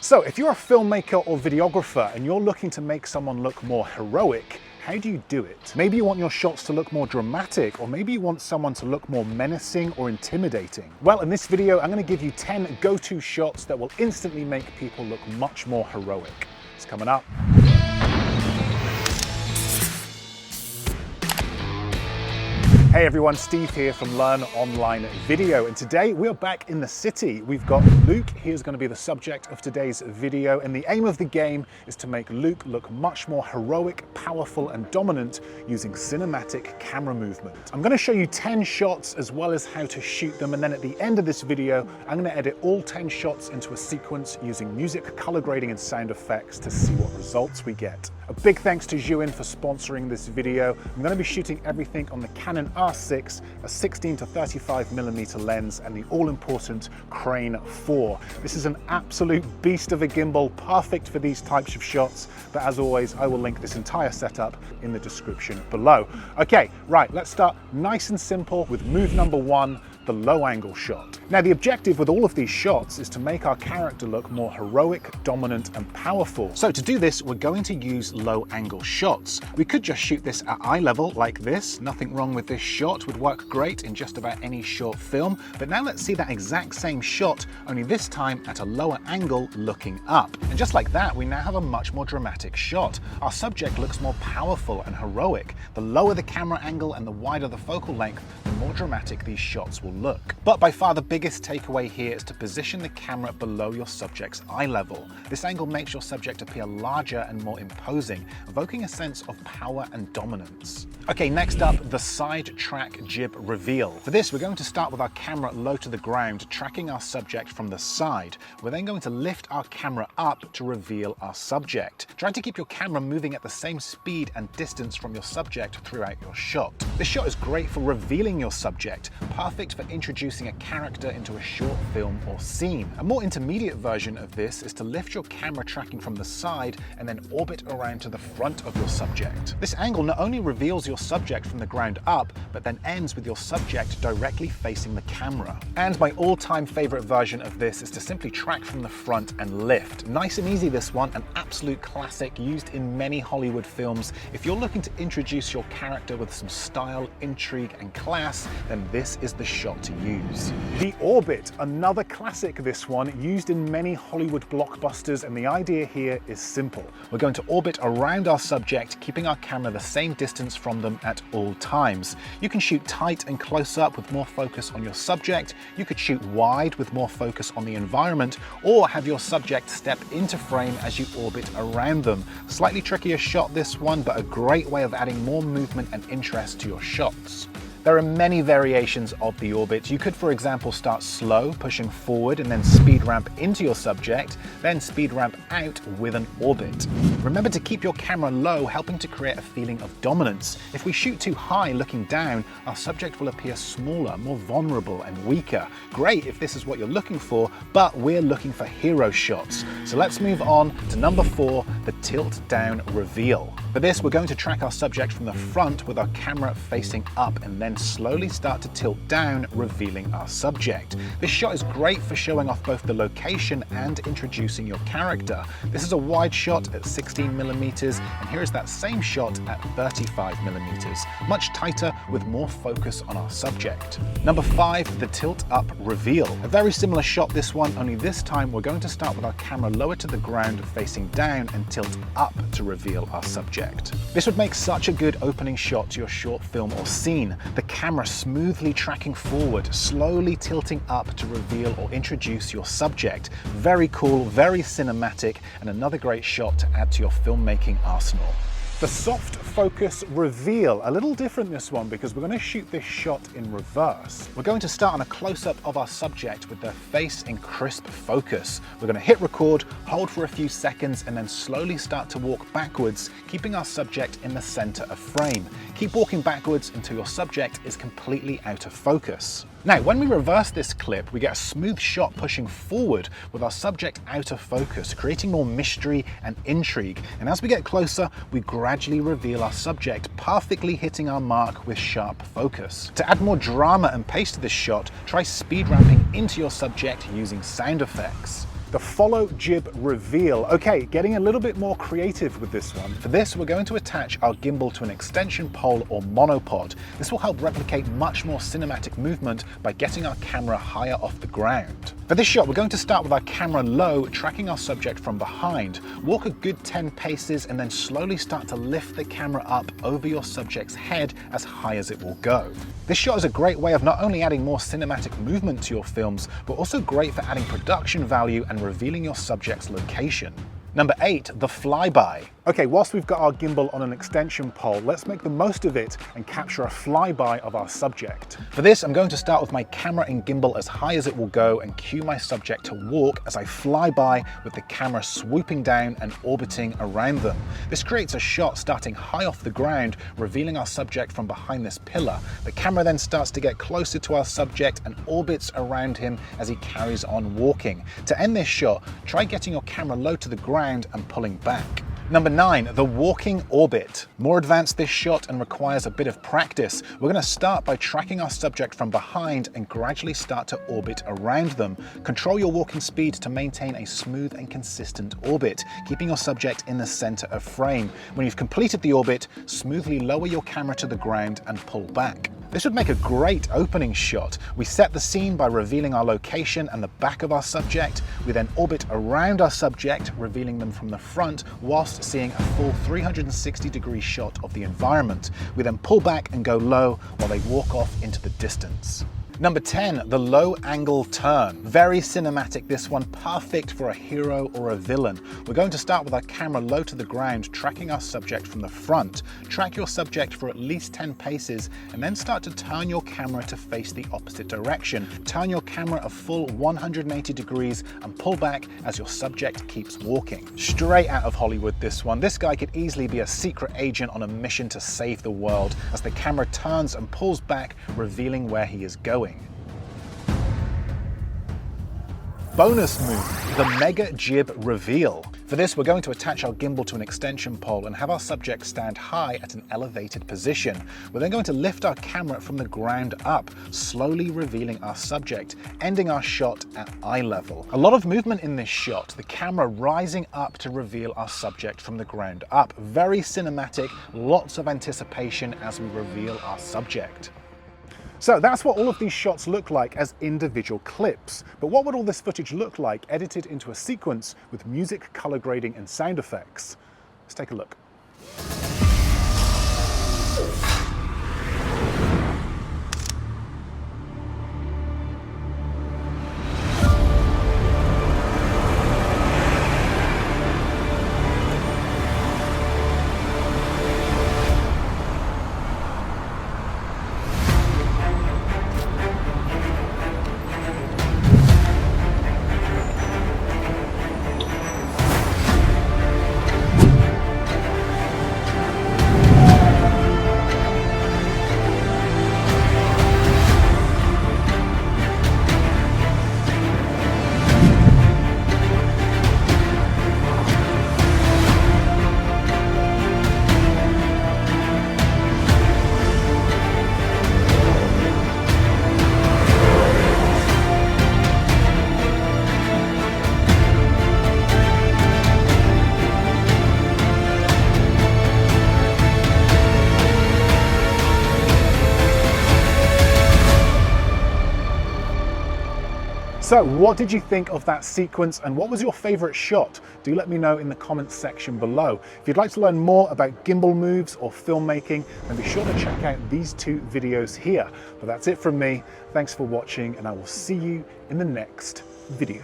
So if you're a filmmaker or videographer and you're looking to make someone look more heroic, how do you do it? Maybe you want your shots to look more dramatic, or maybe you want someone to look more menacing or intimidating. Well, in this video, I'm going to give you 10 go-to shots that will instantly make people look much more heroic. It's coming up. Hey everyone, Steve here from Learn Online Video, and today we're back in the city. We've got Luke. He is going to be the subject of today's video, and the aim of the game is to make Luke look much more heroic, powerful and dominant using cinematic camera movement. I'm going to show you 10 shots as well as how to shoot them, and then at the end of this video I'm going to edit all 10 shots into a sequence using music, color grading and sound effects to see what results we get. A big thanks to ZHIYUN for sponsoring this video. I'm going to be shooting everything on the Canon R6, a 16 to 35mm lens and the all-important Crane 4. This is an absolute beast of a gimbal, perfect for these types of shots, but as always I will link this entire setup in the description below. Okay, right, let's start nice and simple with move number 1, the low angle shot. Now the objective with all of these shots is to make our character look more heroic, dominant and powerful. So to do this we're going to use low angle shots. We could just shoot this at eye level like this, nothing wrong with this shot, would work great in just about any short film, but now let's see that exact same shot, only this time at a lower angle looking up. And just like that we now have a much more dramatic shot. Our subject looks more powerful and heroic. The lower the camera angle and the wider the focal length, the more dramatic these shots will look. But by far the biggest takeaway here is to position the camera below your subject's eye level. This angle makes your subject appear larger and more imposing, evoking a sense of power and dominance. Okay, next up, the side track jib reveal. For this, we're going to start with our camera low to the ground, tracking our subject from the side. We're then going to lift our camera up to reveal our subject. Try to keep your camera moving at the same speed and distance from your subject throughout your shot. This shot is great for revealing your subject, perfect for introducing a character into a short film or scene. A more intermediate version of this is to lift your camera tracking from the side and then orbit around to the front of your subject. This angle not only reveals your subject from the ground up, but then ends with your subject directly facing the camera. And my all-time favorite version of this is to simply track from the front and lift. Nice and easy this one, an absolute classic used in many Hollywood films. If you're looking to introduce your character with some style, intrigue and class, then this is the shot to use. The orbit, another classic this one, used in many Hollywood blockbusters, and the idea here is simple. We're going to orbit around our subject, keeping our camera the same distance from them at all times. You can shoot tight and close up with more focus on your subject, you could shoot wide with more focus on the environment, or have your subject step into frame as you orbit around them. Slightly trickier shot this one, but a great way of adding more movement and interest to your shots. There are many variations of the orbit. You could, for example, start slow, pushing forward, and then speed ramp into your subject, then speed ramp out with an orbit. Remember to keep your camera low, helping to create a feeling of dominance. If we shoot too high looking down, our subject will appear smaller, more vulnerable and weaker. Great if this is what you're looking for, but we're looking for hero shots. So let's move on to number 4, the tilt down reveal. For this, we're going to track our subject from the front with our camera facing up and then slowly start to tilt down, revealing our subject. This shot is great for showing off both the location and introducing your character. This is a wide shot at 16mm, and here is that same shot at 35mm, much tighter with more focus on our subject. Number 5, the tilt up reveal. A very similar shot this one, only this time we're going to start with our camera lower to the ground facing down and tilt up to reveal our subject. This would make such a good opening shot to your short film or scene. The camera smoothly tracking forward, slowly tilting up to reveal or introduce your subject. Very cool, very cinematic, and another great shot to add to your filmmaking arsenal. The soft focus reveal, a little different this one because we're going to shoot this shot in reverse. We're going to start on a close-up of our subject with their face in crisp focus. We're going to hit record, hold for a few seconds, and then slowly start to walk backwards, keeping our subject in the center of frame. Keep walking backwards until your subject is completely out of focus. Now, when we reverse this clip, we get a smooth shot pushing forward with our subject out of focus, creating more mystery and intrigue. And as we get closer, we gradually reveal our subject, perfectly hitting our mark with sharp focus. To add more drama and pace to this shot, try speed ramping into your subject using sound effects. the Follow Jib Reveal. Okay, getting a little bit more creative with this one. For this, we're going to attach our gimbal to an extension pole or monopod. This will help replicate much more cinematic movement by getting our camera higher off the ground. For this shot, we're going to start with our camera low, tracking our subject from behind. Walk a good 10 paces and then slowly start to lift the camera up over your subject's head as high as it will go. This shot is a great way of not only adding more cinematic movement to your films, but also great for adding production value and revealing your subject's location. Number 8, the flyby. Okay, whilst we've got our gimbal on an extension pole, let's make the most of it and capture a flyby of our subject. For this, I'm going to start with my camera and gimbal as high as it will go and cue my subject to walk as I fly by with the camera swooping down and orbiting around them. This creates a shot starting high off the ground, revealing our subject from behind this pillar. The camera then starts to get closer to our subject and orbits around him as he carries on walking. To end this shot, try getting your camera low to the ground and pulling back. Number 9, the walking orbit. More advanced this shot and requires a bit of practice. We're going to start by tracking our subject from behind and gradually start to orbit around them. Control your walking speed to maintain a smooth and consistent orbit, keeping your subject in the center of frame. When you've completed the orbit, smoothly lower your camera to the ground and pull back. This would make a great opening shot. We set the scene by revealing our location and the back of our subject. We then orbit around our subject, revealing them from the front, whilst seeing a full 360-degree shot of the environment. We then pull back and go low while they walk off into the distance. Number 10, the low angle turn. Very cinematic, this one, perfect for a hero or a villain. We're going to start with our camera low to the ground, tracking our subject from the front. Track your subject for at least 10 paces and then start to turn your camera to face the opposite direction. Turn your camera a full 180 degrees and pull back as your subject keeps walking. Straight out of Hollywood, this one. This guy could easily be a secret agent on a mission to save the world as the camera turns and pulls back, revealing where he is going. Bonus move, the Mega Jib Reveal. For this, we're going to attach our gimbal to an extension pole and have our subject stand high at an elevated position. We're then going to lift our camera from the ground up, slowly revealing our subject, ending our shot at eye level. A lot of movement in this shot, the camera rising up to reveal our subject from the ground up. Very cinematic, lots of anticipation as we reveal our subject. So that's what all of these shots look like as individual clips. But what would all this footage look like edited into a sequence with music, color grading, and sound effects? Let's take a look. So what did you think of that sequence and what was your favorite shot? Do let me know in the comments section below. If you'd like to learn more about gimbal moves or filmmaking, then be sure to check out these 2 videos here. But that's it from me. Thanks for watching and I will see you in the next video.